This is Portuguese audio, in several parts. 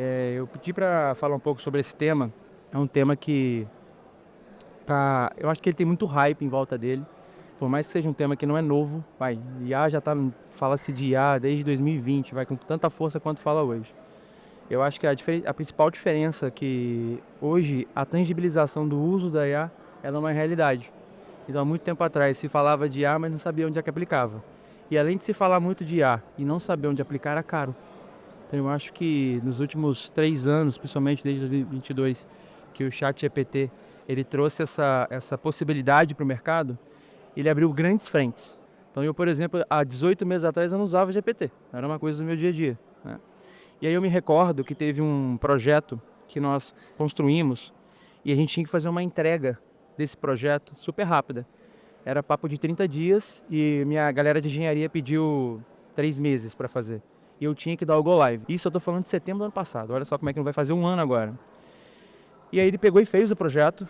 Eu pedi para falar um pouco sobre esse tema. É um tema que eu acho que ele tem muito hype em volta dele. Por mais que seja um tema que não é novo, IA já tá, fala-se de IA desde 2020, vai com tanta força quanto fala hoje. Eu acho que a principal diferença é que hoje a tangibilização do uso da IA ela é uma realidade. Então, há muito tempo atrás se falava de IA, mas não sabia onde é que aplicava. E além de se falar muito de IA e não saber onde aplicar, era caro. Então, eu acho que nos últimos 3 anos, principalmente desde 2022, que o ChatGPT ele trouxe essa possibilidade para o mercado, ele abriu grandes frentes. Então, eu, por exemplo, há 18 meses atrás eu não usava GPT, era uma coisa do meu dia a dia, né? E aí eu me recordo que teve um projeto que nós construímos e a gente tinha que fazer uma entrega desse projeto super rápida. Era papo de 30 dias e minha galera de engenharia pediu 3 meses para fazer. E eu tinha que dar o go live. Isso eu tô falando de setembro do ano passado. Olha só como é que não vai fazer um ano agora. E aí ele pegou e fez o projeto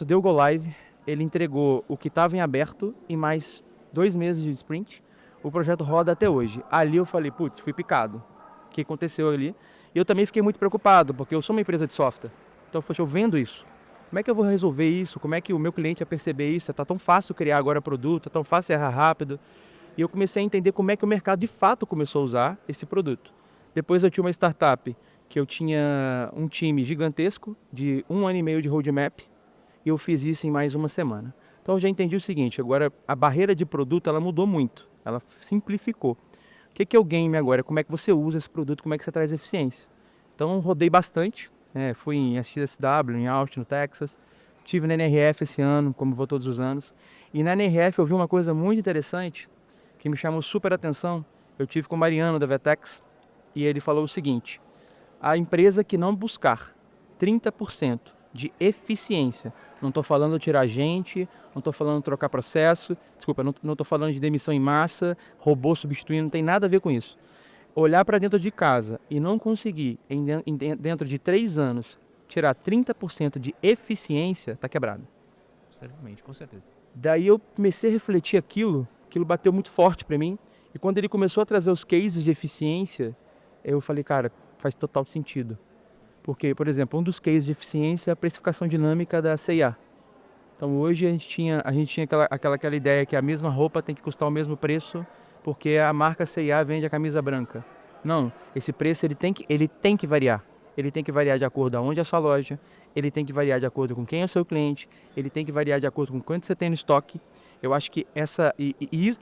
deu go live, ele entregou o que estava em aberto e mais 2 meses de sprint. O projeto roda até hoje. Ali eu falei, putz, fui picado. O que aconteceu ali? E eu também fiquei muito preocupado, porque eu sou uma empresa de software. Então, poxa, eu vendo isso. Como é que eu vou resolver isso? Como é que o meu cliente vai perceber isso? Tá tão fácil criar agora produto, é tão fácil errar rápido. E eu comecei a entender como é que o mercado de fato começou a usar esse produto. Depois eu tinha uma startup que eu tinha um time gigantesco de 1 ano e meio de roadmap e eu fiz isso em mais uma semana. Então eu já entendi o seguinte, agora a barreira de produto ela mudou muito, ela simplificou. O que é o game agora? Como é que você usa esse produto, como é que você traz eficiência? Então rodei bastante, fui em SXSW, em Austin, no Texas, tive na NRF esse ano, como vou todos os anos. E na NRF eu vi uma coisa muito interessante que me chamou super atenção. Eu tive com o Mariano da Vetex e ele falou o seguinte: a empresa que não buscar 30% de eficiência, não estou falando tirar gente, não estou falando trocar processo, desculpa, não estou falando de demissão em massa, robô substituindo, não tem nada a ver com isso. Olhar para dentro de casa e não conseguir, dentro de 3 anos, tirar 30% de eficiência, está quebrado. Certamente, com certeza. Daí eu comecei a refletir aquilo bateu muito forte para mim. E quando ele começou a trazer os cases de eficiência, eu falei, cara, faz total sentido. Porque, por exemplo, um dos cases de eficiência é a precificação dinâmica da C&A. Então hoje a gente tinha aquela ideia que a mesma roupa tem que custar o mesmo preço porque a marca C&A vende a camisa branca. Não, esse preço ele tem que variar. Ele tem que variar de acordo com onde é a sua loja, ele tem que variar de acordo com quem é o seu cliente, ele tem que variar de acordo com quanto você tem no estoque. Eu acho que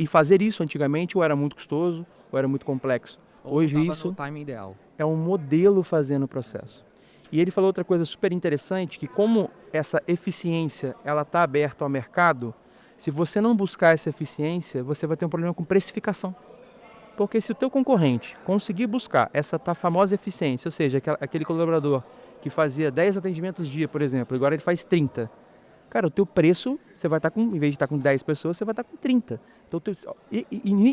fazer isso antigamente ou era muito custoso ou era muito complexo. Ou não Hoje estava no isso timing ideal. é um modelo fazendo o processo. E ele falou outra coisa super interessante, que como essa eficiência ela está aberta ao mercado, se você não buscar essa eficiência, você vai ter um problema com precificação. Porque se o teu concorrente conseguir buscar essa famosa eficiência, ou seja, aquele colaborador que fazia 10 atendimentos dia, por exemplo, agora ele faz 30. Cara, o teu preço, você vai estar com, em vez de estar com 10 pessoas, você vai estar com 30. Então,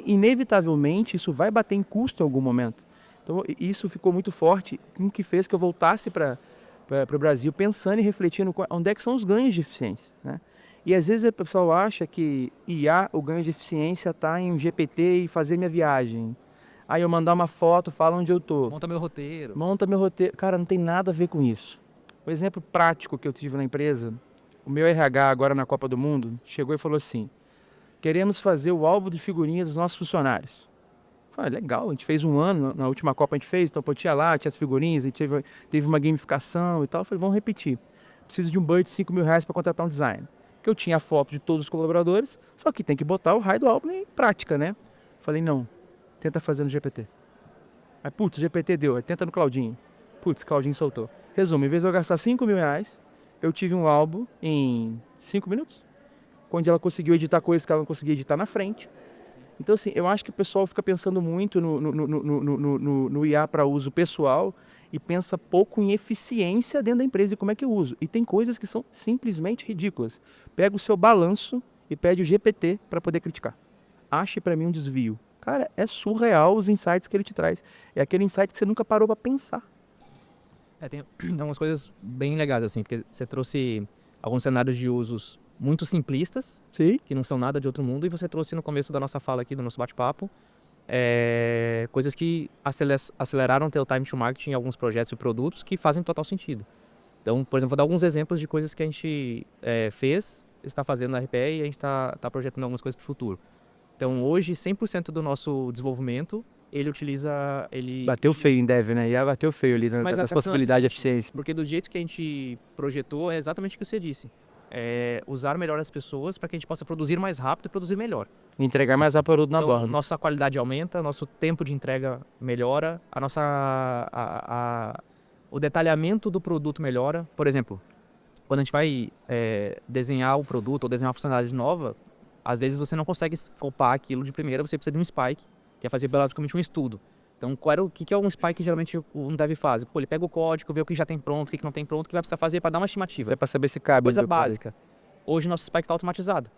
inevitavelmente, isso vai bater em custo em algum momento. Então, isso ficou muito forte, o que fez que eu voltasse para o Brasil pensando e refletindo onde é que são os ganhos de eficiência, né? E às vezes o pessoal acha que IA, o ganho de eficiência está em um GPT e fazer minha viagem. Aí eu mandar uma foto, fala onde eu tô. Monta meu roteiro. Monta meu roteiro. Cara, não tem nada a ver com isso. O exemplo prático que eu tive na empresa, o meu RH agora na Copa do Mundo, chegou e falou assim: queremos fazer o álbum de figurinhas dos nossos funcionários. Eu falei, legal, a gente fez um ano, na última Copa a gente fez, então pô, tinha lá, tinha as figurinhas, a gente teve uma gamificação e tal. Eu falei, vamos repetir. Preciso de um budget de 5 mil reais para contratar um design. Que eu tinha a foto de todos os colaboradores, só que tem que botar o raio do álbum em prática, né? Eu falei, não, tenta fazer no GPT. Aí, putz, o GPT deu, aí tenta no Claudinho. Putz, Claudinho soltou. Resumo, em vez de eu gastar 5 mil reais, eu tive um álbum em 5 minutos, onde ela conseguiu editar coisas que ela não conseguia editar na frente. Então, assim, eu acho que o pessoal fica pensando muito no IA para uso pessoal e pensa pouco em eficiência dentro da empresa e como é que eu uso. E tem coisas que são simplesmente ridículas. Pega o seu balanço e pede o GPT para poder criticar. Ache para mim um desvio. Cara, é surreal os insights que ele te traz. É aquele insight que você nunca parou para pensar. Tem umas coisas bem legais, assim, porque você trouxe alguns cenários de usos muito simplistas, Sim. que não são nada de outro mundo, e você trouxe no começo da nossa fala aqui, do nosso bate-papo, coisas que aceleraram teu time to market em alguns projetos e produtos que fazem total sentido. Então, por exemplo, vou dar alguns exemplos de coisas que a gente fez, está fazendo na RPE e a gente está projetando algumas coisas para o futuro. Então, hoje, 100% do nosso desenvolvimento, ele utiliza... Bateu feio em dev, né? IA bateu feio ali nas possibilidades de eficiência. Porque do jeito que a gente projetou, é exatamente o que você disse. Usar melhor as pessoas para que a gente possa produzir mais rápido e produzir melhor. Entregar mais rápido produto na Então, borda. nossa qualidade aumenta, nosso tempo de entrega melhora, o detalhamento do produto melhora. Por exemplo, quando a gente vai desenhar o produto ou desenhar uma funcionalidade nova, às vezes você não consegue scopar aquilo de primeira, você precisa de um spike, que é fazer basicamente um estudo. Então, o que é um spike que geralmente um dev faz? Pô, ele pega o código, vê o que já tem pronto, o que não tem pronto, o que vai precisar fazer para dar uma estimativa. É para saber se cabe. Coisa básica. Hoje nosso spike está automatizado.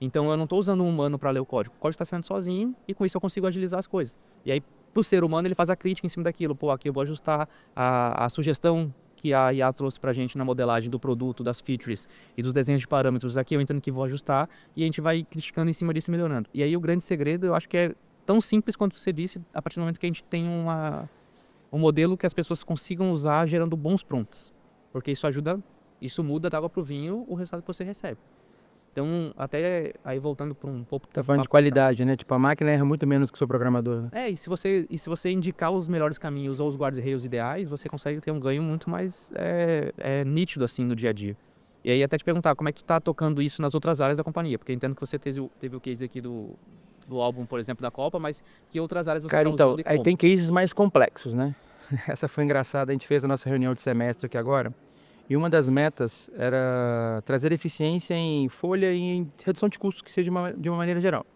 Então eu não estou usando um humano para ler o código está sendo sozinho e com isso eu consigo agilizar as coisas. E aí, pro ser humano, ele faz a crítica em cima daquilo. Pô, aqui eu vou ajustar a sugestão que a IA trouxe pra gente na modelagem do produto, das features e dos desenhos de parâmetros. Aqui eu entendo que vou ajustar e a gente vai criticando em cima disso e melhorando. E aí o grande segredo, eu acho que é tão simples quanto você disse, a partir do momento que a gente tem um modelo que as pessoas consigam usar gerando bons prompts. Porque isso muda da água pro vinho o resultado que você recebe. Então, até aí voltando para um pouco... Tá falando de qualidade, né? Tipo, a máquina erra muito menos que o seu programador. Né? E se você indicar os melhores caminhos ou os guarda-reios ideais, você consegue ter um ganho muito mais nítido, assim, no dia a dia. E aí até te perguntar, como é que tu tá tocando isso nas outras áreas da companhia? Porque eu entendo que você teve o case aqui do álbum, por exemplo, da Copa, mas que outras áreas você Cara, tá então, usando e aí como? tem cases mais complexos, né? Essa foi engraçada, a gente fez a nossa reunião de semestre aqui agora. E uma das metas era trazer eficiência em folha e em redução de custos, que seja de uma maneira geral.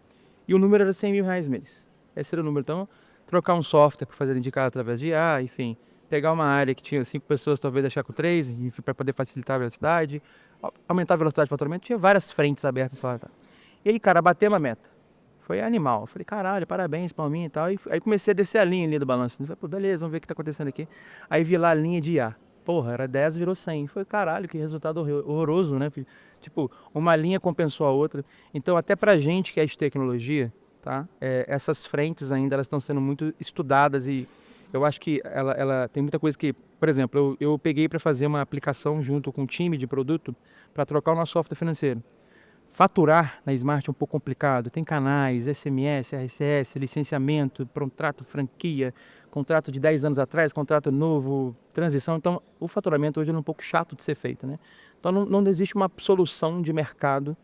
E o número era R$100.000 mês. Esse era o número. Então, trocar um software para fazer indicado através de IA, enfim, pegar uma área que tinha 5 pessoas, talvez deixar com 3, enfim, para poder facilitar a velocidade, aumentar a velocidade de faturamento. Tinha várias frentes abertas lá. Tá? E aí, cara, bateu uma meta. Foi animal. Eu falei, caralho, parabéns, palminha e tal. E aí comecei a descer a linha ali do balanço. Eu falei, pô, beleza, vamos ver o que tá acontecendo aqui. Aí vi lá a linha de IA. Porra, era 10, virou 100. Foi caralho, que resultado horroroso, né? Tipo, uma linha compensou a outra. Então, até pra gente que é de tecnologia, tá? Essas frentes ainda elas estão sendo muito estudadas e eu acho que ela tem muita coisa que, por exemplo, eu peguei para fazer uma aplicação junto com um time de produto para trocar o nosso software financeiro. Faturar na Smart é um pouco complicado. Tem canais, SMS, RCS, licenciamento, contrato, franquia, contrato de 10 anos atrás, contrato novo, transição. Então, o faturamento hoje é um pouco chato de ser feito, né? Então, não existe uma solução de mercado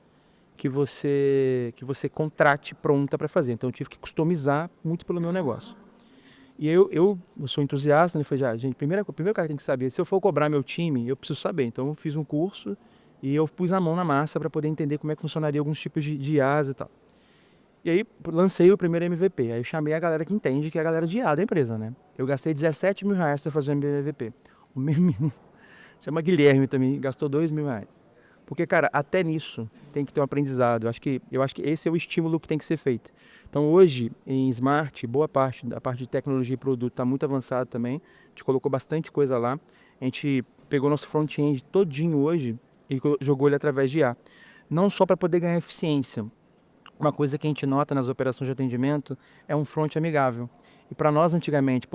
que você contrate pronta para fazer. Então, eu tive que customizar muito pelo meu negócio. E eu sou entusiasta, né? Falei, gente, primeiro cara que tem que saber, se eu for cobrar meu time, eu preciso saber. Então, eu fiz um curso e eu pus a mão na massa para poder entender como é que funcionaria alguns tipos de IAs e tal. E aí lancei o primeiro MVP. Aí eu chamei a galera que entende, que é a galera de IA da empresa, né? Eu gastei R$17.000 para fazer o MVP. O meu menino, chama Guilherme também, gastou R$2.000. Porque, cara, até nisso tem que ter um aprendizado. Eu acho que esse é o estímulo que tem que ser feito. Então hoje, em Smart, boa parte da parte de tecnologia e produto está muito avançado também. A gente colocou bastante coisa lá. A gente pegou nosso front-end todinho hoje e jogou ele através de IA. Não só para poder ganhar eficiência. Uma coisa que a gente nota nas operações de atendimento é um front amigável. E para nós antigamente,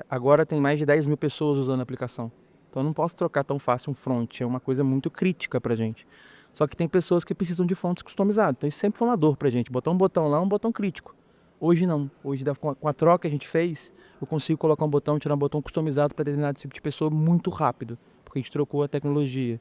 agora tem mais de 10 mil pessoas usando a aplicação. Então eu não posso trocar tão fácil um front, é uma coisa muito crítica para a gente. Só que tem pessoas que precisam de fontes customizadas. Então isso sempre foi uma dor para a gente. Botar um botão lá, um botão crítico. Hoje não. Hoje, com a troca que a gente fez, eu consigo colocar um botão, tirar um botão customizado para determinado tipo de pessoa muito rápido. Porque a gente trocou a tecnologia.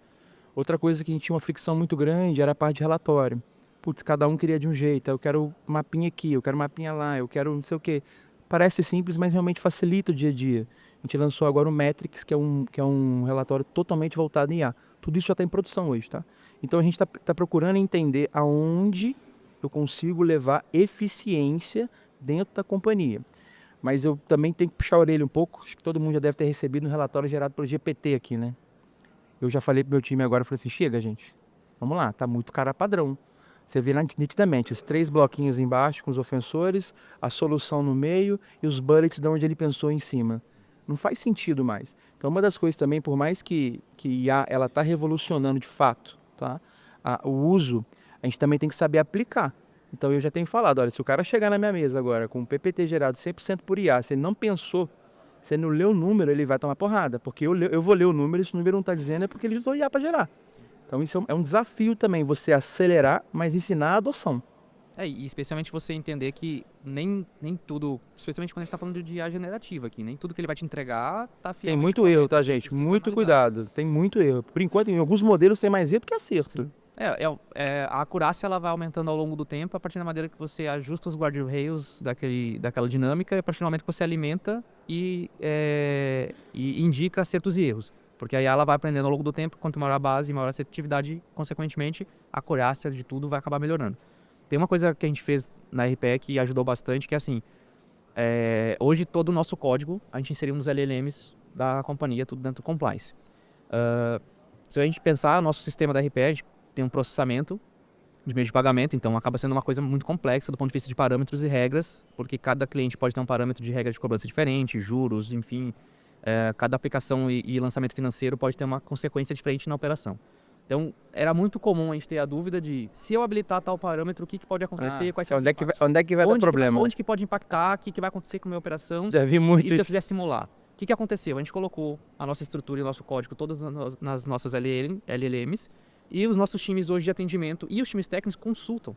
Outra coisa que a gente tinha uma fricção muito grande era a parte de relatório. Putz, cada um queria de um jeito. Eu quero mapinha aqui, eu quero mapinha lá, eu quero não sei o quê. Parece simples, mas realmente facilita o dia a dia. A gente lançou agora o Metrics, que é um relatório totalmente voltado em IA. Tudo isso já está em produção hoje, tá? Então a gente está procurando entender aonde eu consigo levar eficiência dentro da companhia. Mas eu também tenho que puxar a orelha um pouco. Acho que todo mundo já deve ter recebido um relatório gerado pelo GPT aqui, né? Eu já falei pro meu time agora, falei assim, chega gente, vamos lá, tá muito cara padrão. Você vê nitidamente os 3 bloquinhos embaixo com os ofensores, a solução no meio e os bullets de onde ele pensou em cima. Não faz sentido mais. Então uma das coisas também, por mais que IA ela está revolucionando de fato, tá? O uso, a gente também tem que saber aplicar. Então eu já tenho falado, olha, se o cara chegar na minha mesa agora com um PPT gerado 100% por IA, se ele não pensou, se ele não leu o número, ele vai tomar porrada. Porque eu vou ler o número, e se o número não está dizendo é porque ele usou IA para gerar. Então isso é um desafio também, você acelerar, mas ensinar a adoção. E especialmente você entender que nem tudo, especialmente quando a gente está falando de IA generativa aqui, nem tudo que ele vai te entregar tá Tem fielmente muito correto, erro, tá, você gente? precisa Muito analisar. cuidado. Tem muito erro. Por enquanto, em alguns modelos tem mais erro do que acerto. A acurácia ela vai aumentando ao longo do tempo a partir da maneira que você ajusta os guardrails daquela dinâmica e a partir do momento que você alimenta e indica acertos e erros. Porque aí ela vai aprendendo ao longo do tempo, quanto maior a base, maior a assertividade, consequentemente, a acurácia de tudo vai acabar melhorando. Tem uma coisa que a gente fez na RPE que ajudou bastante, que é assim, hoje todo o nosso código a gente inseriu nos LLMs da companhia, tudo dentro do compliance. Se a gente pensar, nosso sistema da RPE, a gente tem um processamento de meio de pagamento, então acaba sendo uma coisa muito complexa do ponto de vista de parâmetros e regras, porque cada cliente pode ter um parâmetro de regra de cobrança diferente, juros, enfim, cada aplicação e lançamento financeiro pode ter uma consequência diferente na operação. Então, era muito comum a gente ter a dúvida de se eu habilitar tal parâmetro, o que pode acontecer, quais são os impactos. Onde é que vai dar problema? Onde que pode impactar, o que vai acontecer com a minha operação, Já vi muito e se eu isso. fizer simular. O que aconteceu? A gente colocou a nossa estrutura e o nosso código todas nas nossas LLMs, e os nossos times hoje de atendimento e os times técnicos consultam.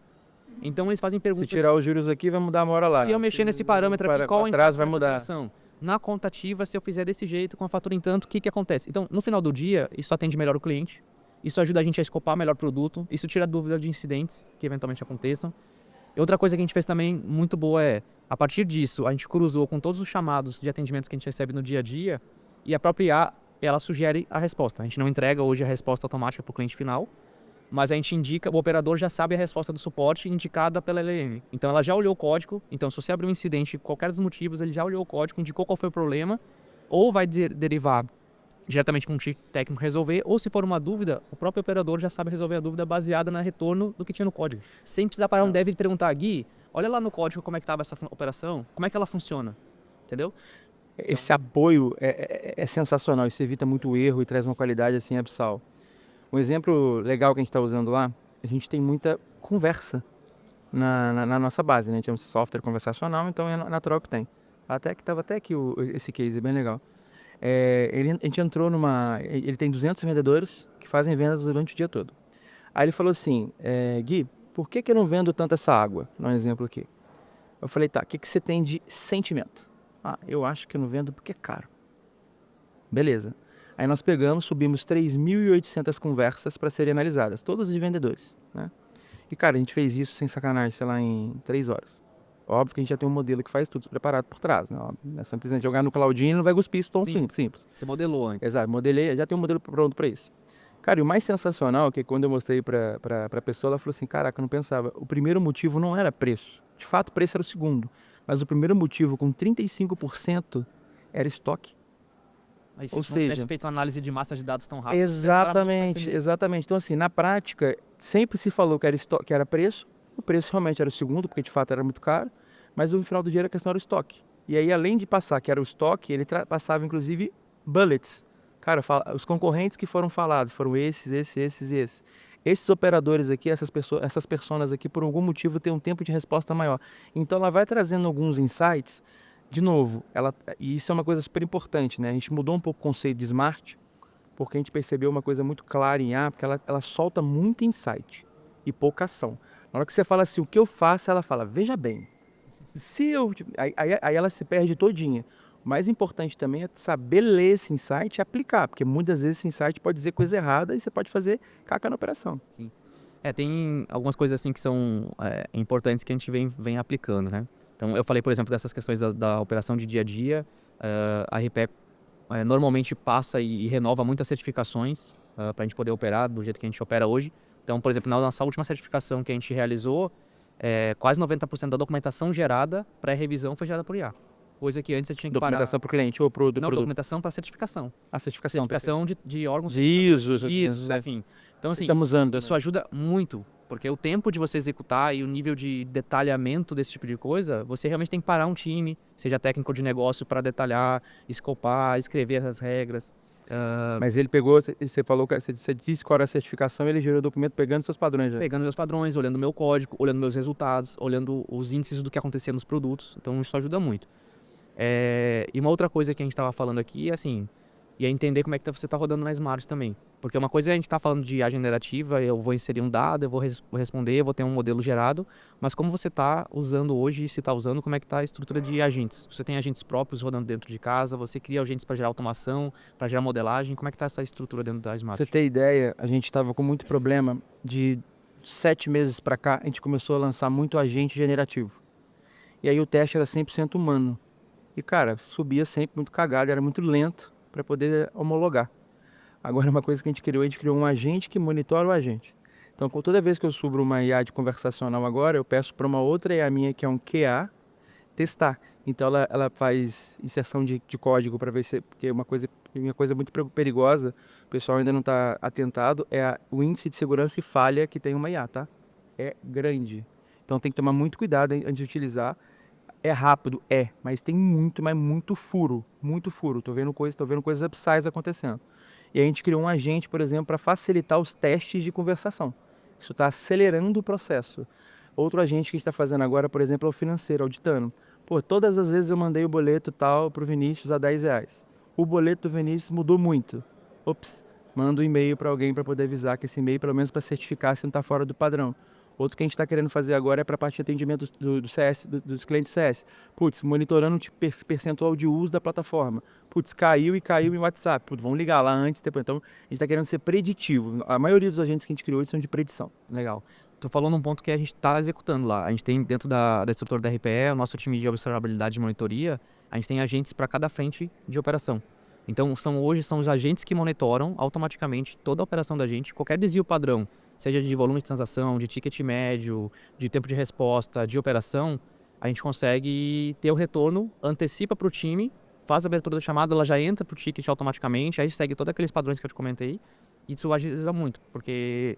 Então, eles fazem Se perguntas. tirar os juros aqui, vai mudar uma hora lá. Se eu mexer nesse parâmetro aqui, qual o atrás impacto vai nessa mudar. operação? Na conta ativa, se eu fizer desse jeito, com a fatura em tanto, o que acontece? Então, no final do dia, isso atende melhor o cliente, isso ajuda a gente a escopar melhor o produto, isso tira dúvida de incidentes que eventualmente aconteçam. E outra coisa que a gente fez também muito boa a partir disso, a gente cruzou com todos os chamados de atendimento que a gente recebe no dia a dia e a própria IA, ela sugere a resposta. A gente não entrega hoje a resposta automática para o cliente final, mas a gente indica, o operador já sabe a resposta do suporte indicada pela LLM. Então ela já olhou o código, então se você abrir um incidente, qualquer dos motivos, ele já olhou o código, indicou qual foi o problema, ou vai derivar diretamente com um time técnico resolver, ou se for uma dúvida, o próprio operador já sabe resolver a dúvida baseada no retorno do que tinha no código. Sem precisar parar um dev e perguntar, Gui, olha lá no código como é que estava essa operação, como é que ela funciona, entendeu? Esse apoio é sensacional, isso evita muito erro e traz uma qualidade assim abissal. Um exemplo legal que a gente está usando lá, a gente tem muita conversa na nossa base, né? A gente tem um software conversacional, então é natural que tem. Estava até aqui esse case, é bem legal. A gente entrou ele tem 200 vendedores que fazem vendas durante o dia todo. Aí ele falou assim, Gui, por que eu não vendo tanto essa água? Dá um exemplo aqui. Eu falei, tá, o que você tem de sentimento? Eu acho que eu não vendo porque é caro. Beleza. Aí nós pegamos, subimos 3.800 conversas para serem analisadas, todas de vendedores, né? E cara, a gente fez isso sem sacanagem, sei lá, em 3 horas. Óbvio que a gente já tem um modelo que faz tudo preparado por trás, né? É simplesmente jogar no Cloudinho e não vai cuspir isso tão simples. Você modelou antes. Exato, modelei, já tem um modelo pronto para isso. Cara, e o mais sensacional é que quando eu mostrei para a pessoa, ela falou assim, caraca, eu não pensava. O primeiro motivo não era preço. De fato, o preço era o segundo. Mas o primeiro motivo, com 35%, era estoque. Aí, se Ou você não tivesse seja, feito uma análise de massa de dados tão rápida... Exatamente. Então, assim, na prática, sempre se falou que era preço. O preço realmente era o segundo, porque de fato era muito caro. Mas no final do dia a questão era o estoque. E aí, além de passar que era o estoque, ele passava, inclusive, bullets. Cara, os concorrentes que foram falados foram esses. Esses operadores aqui, essas personas aqui, por algum motivo, têm um tempo de resposta maior. Então, ela vai trazendo alguns insights. De novo, e isso é uma coisa super importante, né? A gente mudou um pouco o conceito de smart, porque a gente percebeu uma coisa muito clara em A, porque ela solta muito insight e pouca ação. Na hora que você fala assim, o que eu faço, ela fala, veja bem. Aí ela se perde todinha. O mais importante também é saber ler esse insight e aplicar, porque muitas vezes esse insight pode dizer coisa errada e você pode fazer caca na operação. Sim. Tem algumas coisas assim que são importantes que a gente vem aplicando, né? Então, eu falei, por exemplo, dessas questões da operação de dia a dia. A RPE normalmente passa e renova muitas certificações para a gente poder operar do jeito que a gente opera hoje. Então, por exemplo, na nossa última certificação que a gente realizou, quase 90% da documentação gerada pré-revisão foi gerada por IA. Coisa que antes você tinha que parar... Documentação para o cliente ou para o produto? Não, documentação para certificação. A certificação. Certificação de órgãos... Isso, enfim. Então, assim, estamos usando. Isso ajuda muito, porque o tempo de você executar e o nível de detalhamento desse tipo de coisa, você realmente tem que parar um time, seja técnico de negócio, para detalhar, escopar, escrever as regras. Mas ele pegou, você falou, você disse qual era a certificação, ele gerou o documento pegando seus padrões já. Pegando meus padrões, olhando meu código, olhando meus resultados, olhando os índices do que acontecia nos produtos. Então isso ajuda muito. E uma outra coisa que a gente estava falando aqui é assim, e é entender como é que você está rodando na Smart também. Porque uma coisa é a gente tá falando de IA generativa, eu vou inserir um dado, eu vou responder, eu vou ter um modelo gerado, mas como você está usando hoje, se está usando, como é que está a estrutura de agentes? Você tem agentes próprios rodando dentro de casa, você cria agentes para gerar automação, para gerar modelagem, como é que está essa estrutura dentro da Smart? Pra você ter ideia, a gente estava com muito problema de 7 meses para cá, a gente começou a lançar muito agente generativo. E aí o teste era 100% humano. E cara, subia sempre muito cagado, era muito lento para poder homologar. Agora uma coisa que a gente criou um agente que monitora o agente. Então toda vez que eu subo uma IA de conversacional agora, eu peço para uma outra IA minha, que é um QA, testar. Então ela faz inserção de código para ver se... Porque uma coisa muito perigosa, o pessoal ainda não está atentado, é o índice de segurança e falha que tem uma IA, tá? É grande. Então tem que tomar muito cuidado antes de utilizar. É rápido, mas tem muito, mas muito furo. Muito furo. Tô vendo coisas absurdas acontecendo. E a gente criou um agente, por exemplo, para facilitar os testes de conversação. Isso está acelerando o processo. Outro agente que a gente está fazendo agora, por exemplo, é o financeiro, auditando. Pô, todas as vezes eu mandei o boleto tal para o Vinícius a R$10. O boleto do Vinícius mudou muito. Ops, manda um e-mail para alguém para poder avisar que esse e-mail, pelo menos para certificar se não está fora do padrão. Outro que a gente está querendo fazer agora é para a parte de atendimento do CS, dos clientes CS. Putz, monitorando o percentual de uso da plataforma. Putz, caiu em WhatsApp. Putz, vamos ligar lá antes, depois. Então, a gente está querendo ser preditivo. A maioria dos agentes que a gente criou são de predição. Legal. Tu falou num ponto que a gente está executando lá. A gente tem dentro da estrutura da RPE, o nosso time de observabilidade e monitoria, a gente tem agentes para cada frente de operação. Então, hoje são os agentes que monitoram automaticamente toda a operação da gente, qualquer desvio padrão, seja de volume de transação, de ticket médio, de tempo de resposta, de operação, a gente consegue ter o retorno, antecipa para o time, faz a abertura da chamada, ela já entra para o ticket automaticamente, aí segue todos aqueles padrões que eu te comentei, e isso agiliza muito, porque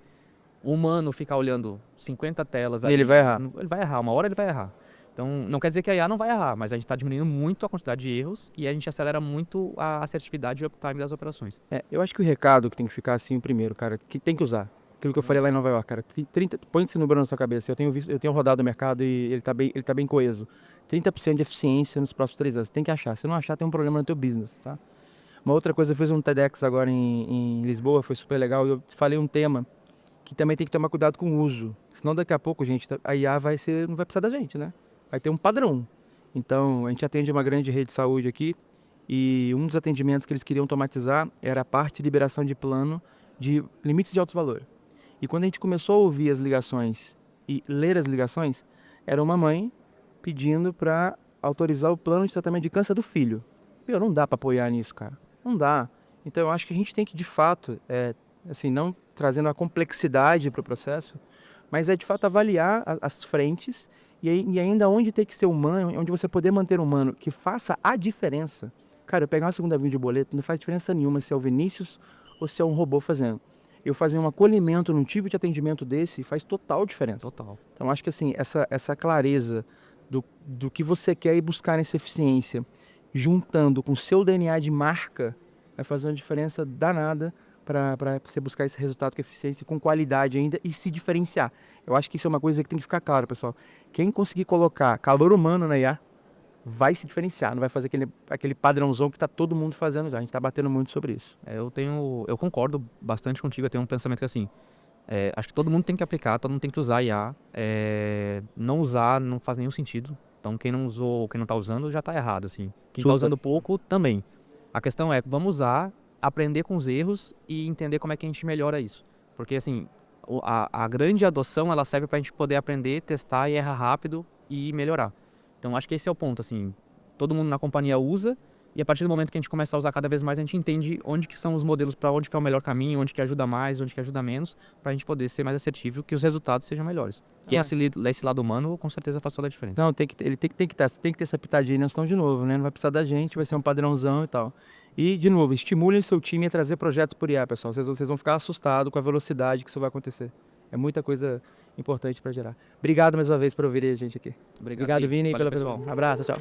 o humano ficar olhando 50 telas... E ele vai errar. Ele vai errar, uma hora ele vai errar. Então, não quer dizer que a IA não vai errar, mas a gente está diminuindo muito a quantidade de erros e a gente acelera muito a assertividade e o uptime das operações. Eu acho que o recado que tem que ficar assim, primeiro, cara, que tem que usar. Aquilo que eu falei lá em Nova York, cara, põe esse número na sua cabeça. Eu tenho rodado o mercado e ele tá bem coeso. 30% de eficiência nos próximos 3 anos. Tem que achar. Se não achar, tem um problema no teu business, tá? Uma outra coisa, eu fiz um TEDx agora em Lisboa, foi super legal. E eu falei um tema que também tem que tomar cuidado com o uso. Senão daqui a pouco, gente, a IA não vai precisar da gente, né? Vai ter um padrão. Então, a gente atende uma grande rede de saúde aqui e um dos atendimentos que eles queriam automatizar era a parte de liberação de plano de limites de alto valor. E quando a gente começou a ouvir as ligações e ler as ligações, era uma mãe pedindo para autorizar o plano de tratamento de câncer do filho. Meu, não dá para apoiar nisso, cara. Não dá. Então eu acho que a gente tem que, de fato, assim, não trazendo a complexidade para o processo, mas de fato avaliar as frentes e ainda onde tem que ser humano, onde você poder manter humano, que faça a diferença. Cara, eu pegar uma segunda via de boleto não faz diferença nenhuma se é o Vinícius ou se é um robô fazendo. Eu fazer um acolhimento num tipo de atendimento desse faz total diferença. Total. Então acho que assim, essa clareza do que você quer ir buscar nessa eficiência, juntando com o seu DNA de marca, vai fazer uma diferença danada para você buscar esse resultado com eficiência, com qualidade ainda e se diferenciar. Eu acho que isso é uma coisa que tem que ficar claro, pessoal. Quem conseguir colocar calor humano na IA vai se diferenciar, não vai fazer aquele padrãozão que está todo mundo fazendo já. A gente está batendo muito sobre isso. Eu concordo bastante contigo, eu tenho um pensamento que assim, acho que todo mundo tem que aplicar, todo mundo tem que usar IA. Não usar não faz nenhum sentido. Então quem não usou, quem não está usando já está errado, assim. Quem está usando pouco também. A questão é, vamos usar, aprender com os erros e entender como é que a gente melhora isso. Porque assim, a grande adoção, ela serve para a gente poder aprender, testar e errar rápido e melhorar. Então acho que esse é o ponto, assim, todo mundo na companhia usa e a partir do momento que a gente começa a usar cada vez mais, a gente entende onde que são os modelos, para onde que é o melhor caminho, onde que ajuda mais, onde que ajuda menos, para a gente poder ser mais assertivo e que os resultados sejam melhores. E esse lado humano, com certeza, faz toda a diferença. Não, tem que ter essa pitadinha, nós estamos de novo, né? Não vai precisar da gente, vai ser um padrãozão e tal. E, de novo, estimulem seu time a trazer projetos por IA, pessoal. Vocês vão ficar assustados com a velocidade que isso vai acontecer. É muita coisa importante para gerar. Obrigado mais uma vez por ouvirem a gente aqui. Obrigado, Vini. Valeu, pessoal. Um abraço, tchau.